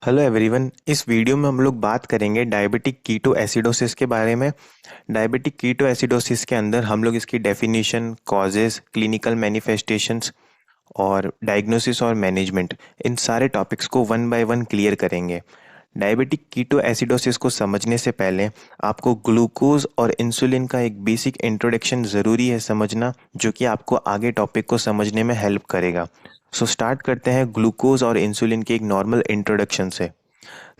Hello everyone. इस video में हम लोग बात करेंगे डायबिटिक कीटो एसिडोसिस के बारे में। डायबिटिक कीटो एसिडोसिस के अंदर हम लोग इसकी डेफिनेशन, कॉजेज़, क्लिनिकल मैनिफेस्टेशंस और डायग्नोसिस और मैनेजमेंट, इन सारे टॉपिक्स को वन बाय वन क्लियर करेंगे। डायबिटिक कीटो एसिडोसिस को समझने से पहले आपको ग्लूकोज और इंसुलिन का एक बेसिक इंट्रोडक्शन ज़रूरी है समझना, जो कि आपको आगे टॉपिक को समझने में हेल्प करेगा। सो स्टार्ट करते हैं ग्लूकोज और इंसुलिन के एक नॉर्मल इंट्रोडक्शन से।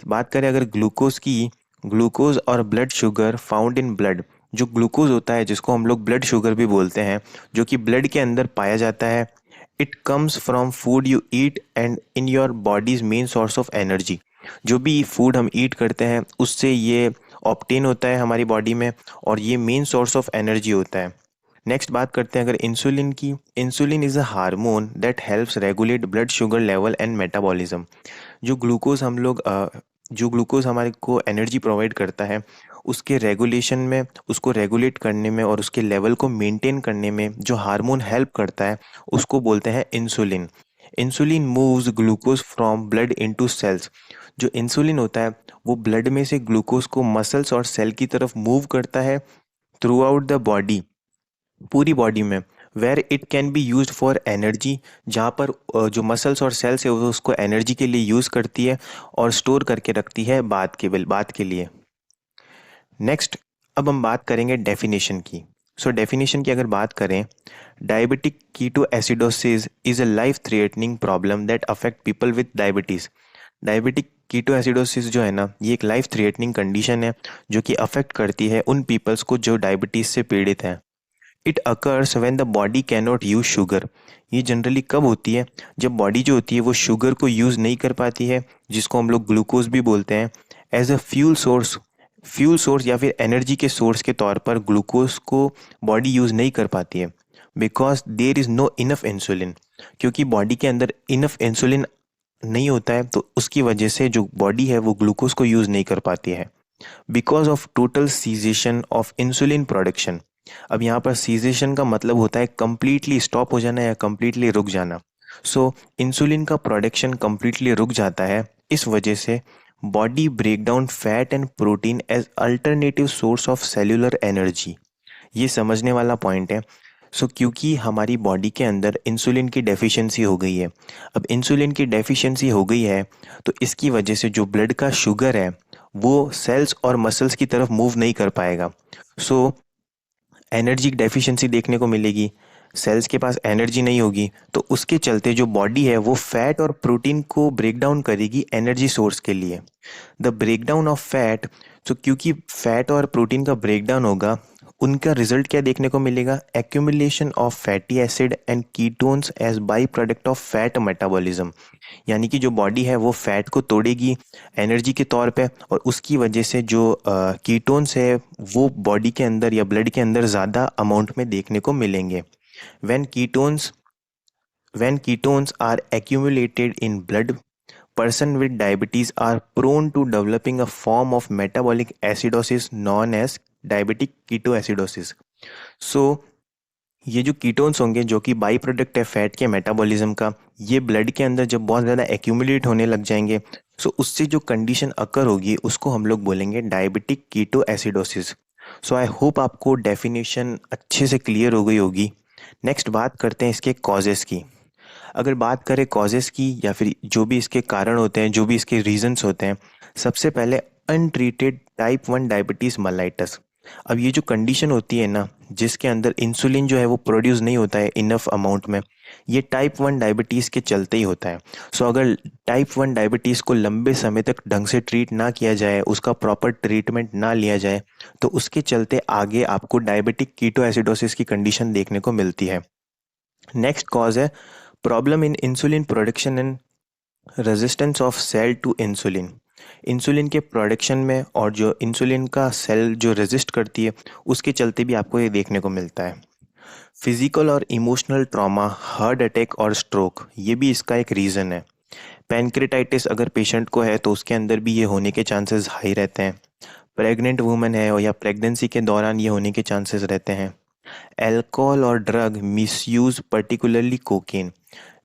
बात करें अगर ग्लूकोज की, ग्लूकोज और blood sugar found in blood. जो ग्लूकोज होता है, जिसको हम लोग ब्लड शुगर भी बोलते हैं, जो कि ब्लड के अंदर पाया जाता है, it comes from food you eat and in your bodies main source of energy. जो भी फूड हम ईट करते हैं उससे ये ऑब्टेन होता है हमारी बॉडी में, और ये मेन सोर्स ऑफ एनर्जी होता है। नेक्स्ट बात करते हैं अगर इंसुलिन की। Insulin is a hormone that helps regulate blood sugar level and metabolism. जो ग्लूकोज हम लोग जो ग्लूकोज हमारे को एनर्जी प्रोवाइड करता है, उसके रेगुलेशन में, उसको रेगुलेट करने में और उसके लेवल को मेंटेन करने में जो हार्मोन हेल्प करता है, उसको बोलते हैं insulin. Insulin moves glucose from blood into cells. जो इंसुलिन होता है वो ब्लड में से ग्लूकोज को मसल्स और सेल की तरफ मूव करता है थ्रू आउट द बॉडी, पूरी बॉडी में। Where it can be use for energy, जहाँ पर जो मसल्स और सेल्स है वो उसको एनर्जी के लिए यूज़ करती है और स्टोर करके रखती है बाद के लिए। नेक्स्ट, अब हम बात करेंगे डेफिनेशन की। सो डेफिनेशन की अगर बात करें, diabetic ketoacidosis is a life threatening problem that affect people with diabetes. Diabetic ketoacidosis जो है ना, ये एक लाइफ थ्रेटनिंग कंडीशन है जो कि अफेक्ट करती है उन पीपल्स को जो डायबिटीज़ से पीड़ित हैं। It occurs when the body can not use sugar. ये जनरली कब होती है? जब बॉडी जो होती है वो शुगर को यूज़ नहीं कर पाती है, जिसको हम लोग ग्लूकोज भी बोलते हैं, एज अ फ्यूल सोर्स या फिर एनर्जी के सोर्स के तौर पर ग्लूकोज को बॉडी यूज़ नहीं कर पाती है। Because there is no enough insulin, क्योंकि बॉडी के अंदर इनफ इंसुलिन नहीं होता है, तो उसकी वजह से जो बॉडी है वो ग्लूकोज को यूज़ नहीं कर पाती है। Because of total cessation of insulin production. अब यहाँ पर सीजेशन का मतलब होता है कंप्लीटली स्टॉप हो जाना या कंप्लीटली रुक जाना। सो इंसुलिन का प्रोडक्शन कंप्लीटली रुक जाता है। इस वजह से body break down fat and protein as alternative source of cellular energy. ये समझने वाला पॉइंट है। क्योंकि हमारी बॉडी के अंदर इंसुलिन की डेफिशिएंसी हो गई है, अब इंसुलिन की डेफिशिएंसी हो गई है, तो इसकी वजह से जो ब्लड का शुगर है वो सेल्स और मसल्स की तरफ मूव नहीं कर पाएगा। सो एनर्जी डेफिशिएंसी देखने को मिलेगी। सेल्स के पास एनर्जी नहीं होगी, तो उसके चलते जो बॉडी है वो फैट और प्रोटीन को ब्रेक डाउन करेगी एनर्जी सोर्स के लिए। द ब्रेकडाउन ऑफ फैट, तो क्योंकि फैट और प्रोटीन का ब्रेकडाउन होगा, उनका रिजल्ट क्या देखने को मिलेगा? Accumulation of fatty acid and ketones as by product of fat metabolism. यानी कि जो बॉडी है वो फैट को तोड़ेगी एनर्जी के तौर पे, और उसकी वजह से जो कीटोन्स है वो बॉडी के अंदर या ब्लड के अंदर ज़्यादा अमाउंट में देखने को मिलेंगे। When ketones when ketones are accumulated in blood, person with diabetes are prone to developing a form of metabolic acidosis known as diabetic ketoacidosis. सो ये जो कीटोन्स होंगे, जो कि बाई प्रोडक्ट है फैट के मेटाबॉलिज्म का, ये ब्लड के अंदर जब बहुत ज़्यादा एक्यूमुलेट होने लग जाएंगे, उससे जो कंडीशन अकर होगी उसको हम लोग बोलेंगे diabetic ketoacidosis. I hope आपको डेफिनेशन अच्छे से क्लियर हो गई होगी। नेक्स्ट बात करते हैं इसके कॉजेज़ की। अगर बात करें कॉजेज़ की या फिर जो भी इसके कारण होते हैं, जो भी इसके रीजंस होते हैं, सबसे पहले अनट्रीटेड टाइप 1 डायबिटीज़ मेलाइटस। अब ये जो कंडीशन होती है ना, जिसके अंदर इंसुलिन जो है वो प्रोड्यूस नहीं होता है इनफ अमाउंट में, ये टाइप 1 डायबिटीज़ के चलते ही होता है। अगर टाइप 1 डायबिटीज़ को लंबे समय तक ढंग से ट्रीट ना किया जाए, उसका प्रॉपर ट्रीटमेंट ना लिया जाए, तो उसके चलते आगे आपको डायबिटिक कीटो एसिडोसिस की कंडीशन देखने को मिलती है। नेक्स्ट कॉज है problem in insulin production and resistance of cell to insulin. Insulin के प्रोडक्शन में और जो इंसुलिन का सेल जो रेजिस्ट करती है, उसके चलते भी आपको ये देखने को मिलता है। फिजिकल और इमोशनल ट्रॉमा, हार्ट अटैक और स्ट्रोक, ये भी इसका एक रीज़न है। पैनक्रेटाइटिस अगर पेशेंट को है तो उसके अंदर भी ये होने के चांसेस हाई रहते हैं। प्रेग्नेंट वुमेन है या प्रेगनेंसी के दौरान ये होने के चांसेस रहते हैं। अल्कोहल और drug misuse, particularly cocaine.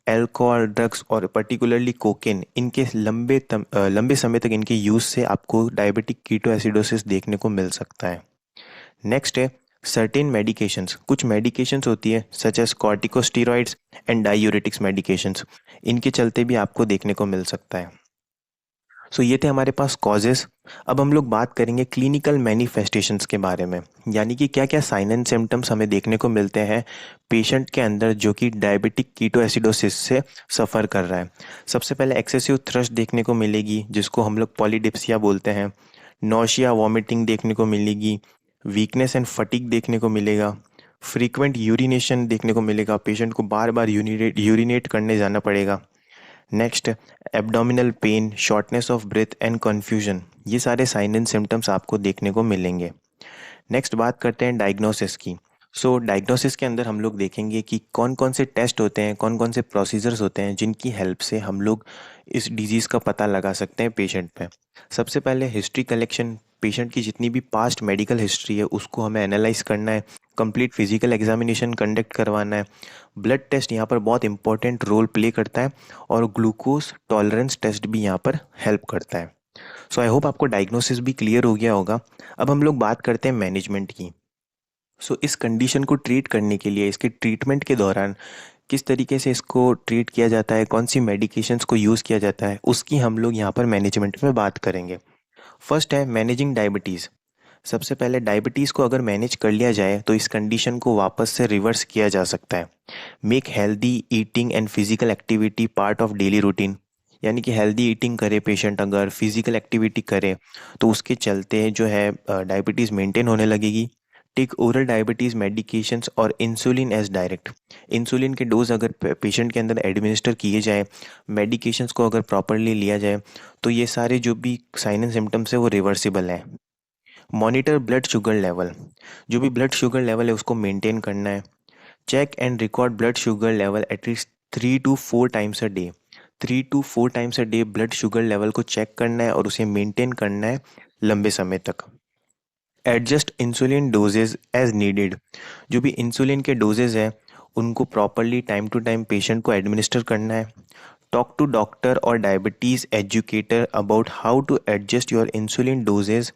Alcohol, drugs और पर्टिकुलरली कोकेन, इनके लंबे समय तक इनके यूज़ से आपको डायबिटिक कीटोएसिडोसिस देखने को मिल सकता है। नेक्स्ट है सर्टेन मेडिकेशंस। कुछ मेडिकेशंस होती है such as corticosteroids and diuretics medications, इनके चलते भी आपको देखने को मिल सकता है। सो ये थे हमारे पास कॉजेस। अब हम लोग बात करेंगे क्लिनिकल मैनिफेस्टेशंस के बारे में, यानी कि क्या क्या साइन एंड सिम्टम्स हमें देखने को मिलते हैं पेशेंट के अंदर जो कि डायबिटिक कीटोएसिडोसिस से सफ़र कर रहा है। सबसे पहले एक्सेसिव थ्रस्ट देखने को मिलेगी, जिसको हम लोग पॉलीडिप्सिया बोलते हैं। नौशिया, वॉमिटिंग देखने को मिलेगी। वीकनेस एंड फटीग देखने को मिलेगा। फ्रीक्वेंट यूरिनेशन देखने को मिलेगा, पेशेंट को बार बार यूरिनेट करने जाना पड़ेगा। Next, abdominal pain, shortness of breath and confusion, ये सारे साइन एंड सिम्टम्स आपको देखने को मिलेंगे। नेक्स्ट बात करते हैं डायग्नोसिस की। सो डायग्नोसिस के अंदर हम लोग देखेंगे कि कौन कौन से टेस्ट होते हैं, कौन कौन से प्रोसीजर्स होते हैं जिनकी हेल्प से हम लोग इस डिजीज़ का पता लगा सकते हैं पेशेंट पे। सबसे पहले हिस्ट्री कलेक्शन, पेशेंट की जितनी भी पास्ट मेडिकल हिस्ट्री है उसको हमें एनालाइज करना है। कंप्लीट फिजिकल एग्जामिनेशन कंडक्ट करवाना है। ब्लड टेस्ट यहाँ पर बहुत इंपॉर्टेंट रोल प्ले करता है और ग्लूकोज टॉलरेंस टेस्ट भी यहाँ पर हेल्प करता है। सो आई होप आपको डायग्नोसिस भी क्लियर हो गया होगा। अब हम लोग बात करते हैं मैनेजमेंट की। इस कंडीशन को ट्रीट करने के लिए, इसके ट्रीटमेंट के दौरान किस तरीके से इसको ट्रीट किया जाता है, कौन सी मेडिकेशंस को यूज़ किया जाता है, उसकी हम लोग यहाँ पर मैनेजमेंट में बात करेंगे। फर्स्ट है मैनेजिंग डायबिटीज़। सबसे पहले डायबिटीज़ को अगर मैनेज कर लिया जाए तो इस कंडीशन को वापस से रिवर्स किया जा सकता है। Make healthy eating and physical activity part of daily routine, यानी कि हेल्दी ईटिंग करे पेशेंट, अगर फिजिकल एक्टिविटी करे तो उसके चलते जो है डायबिटीज़ मेंटेन होने लगेगी। टेक ओरल डायबिटीज़ मेडिकेशंस और इंसुलिन एज डायरेक्ट। इंसुलिन के डोज अगर पेशेंट के अंदर एडमिनिस्टर किए जाए, मेडिकेशंस को अगर प्रॉपरली लिया जाए तो ये सारे जो भी साइन एंड सिम्टम्स है वो रिवर्सिबल हैं। मॉनिटर ब्लड शुगर लेवल, जो भी ब्लड शुगर लेवल है उसको मेंटेन करना है। Check and record blood sugar level at least 3 to 4 times a day. 3 to 4 times a day blood sugar level को चेक करना है और उसे मेंटेन करना है लंबे समय तक। Adjust insulin doses as needed, जो भी इंसुलिन के डोजेज हैं उनको properly time to time patient को एडमिनिस्टर करना है। टॉक टू डॉक्टर और diabetes educator about how to adjust your insulin doses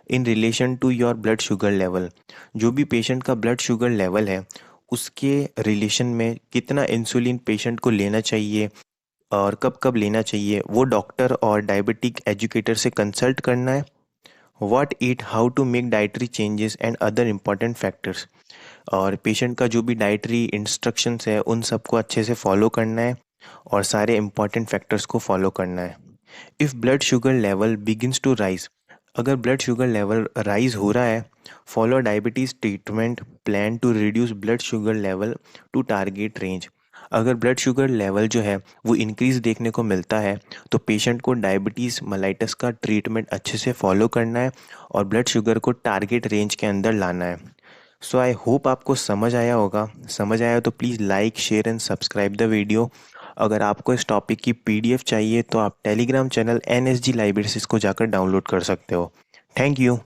in relation to your blood sugar level. जो भी पेशेंट का ब्लड शुगर लेवल है उसके रिलेशन में कितना इंसुलिन पेशेंट को लेना चाहिए और कब कब लेना चाहिए, वो डॉक्टर और डायबिटिक एजुकेटर से कंसल्ट करना है। What eat, how to make dietary changes and other important factors, और पेशेंट का जो भी डाइटरी इंस्ट्रक्शंस है उन सबको अच्छे से फॉलो करना है और सारे इम्पॉर्टेंट फैक्टर्स को फॉलो करना है। If blood sugar level begins to rise, अगर ब्लड शुगर लेवल राइज हो रहा है, follow diabetes treatment plan to reduce blood sugar level to target range. अगर ब्लड शुगर लेवल जो है वो इंक्रीज़ देखने को मिलता है तो पेशेंट को डायबिटीज़ मेलाइटस का ट्रीटमेंट अच्छे से फॉलो करना है और ब्लड शुगर को टारगेट रेंज के अंदर लाना है। सो आई होप आपको समझ आया होगा। समझ आया तो please like, share and subscribe the video. अगर आपको इस टॉपिक की पीडीएफ चाहिए तो आप टेलीग्राम चैनल NSG लाइब्रेरीज को जाकर डाउनलोड कर सकते हो। Thank you.